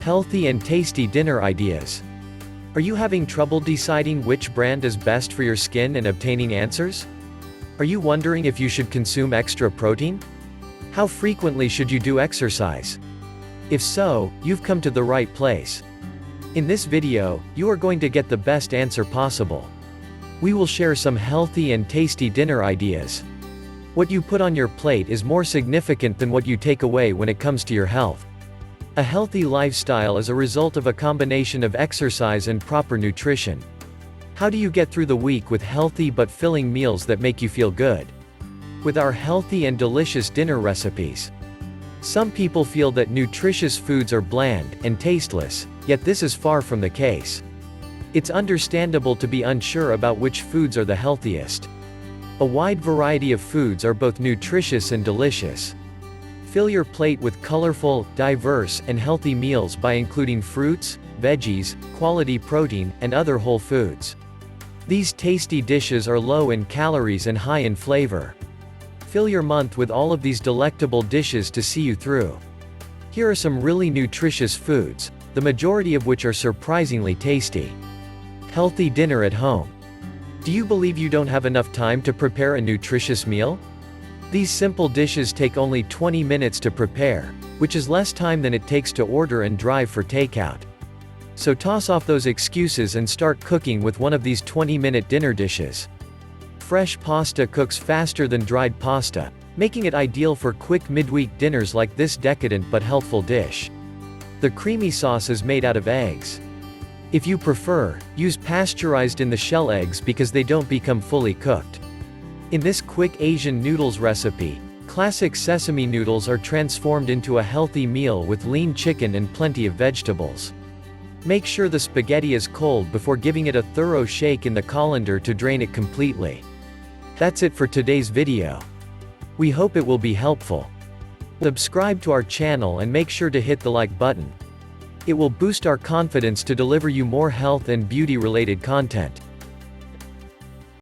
Healthy and tasty dinner ideas. Are you having trouble deciding which brand is best for your skin and obtaining answers? Are you wondering if you should consume extra protein? How frequently should you do exercise? If so, you've come to the right place. In this video, you are going to get the best answer possible. We will share some healthy and tasty dinner ideas. What you put on your plate is more significant than what you take away when it comes to your health. A healthy lifestyle is a result of a combination of exercise and proper nutrition. How do you get through the week with healthy but filling meals that make you feel good? With our healthy and delicious dinner recipes. Some people feel that nutritious foods are bland and tasteless, yet this is far from the case. It's understandable to be unsure about which foods are the healthiest. A wide variety of foods are both nutritious and delicious. Fill your plate with colorful, diverse, and healthy meals by including fruits, veggies, quality protein, and other whole foods. These tasty dishes are low in calories and high in flavor. Fill your month with all of these delectable dishes to see you through. Here are some really nutritious foods, the majority of which are surprisingly tasty. Healthy dinner at home. Do you believe you don't have enough time to prepare a nutritious meal? These simple dishes take only 20 minutes to prepare, which is less time than it takes to order and drive for takeout. So toss off those excuses and start cooking with one of these 20-minute dinner dishes. Fresh pasta cooks faster than dried pasta, making it ideal for quick midweek dinners like this decadent but healthful dish. The creamy sauce is made out of eggs. If you prefer, use pasteurized in the shell eggs because they don't become fully cooked. In this quick Asian noodles recipe, classic sesame noodles are transformed into a healthy meal with lean chicken and plenty of vegetables. Make sure the spaghetti is cold before giving it a thorough shake in the colander to drain it completely. That's it for today's video. We hope it will be helpful. Subscribe to our channel and make sure to hit the like button. It will boost our confidence to deliver you more health and beauty related content.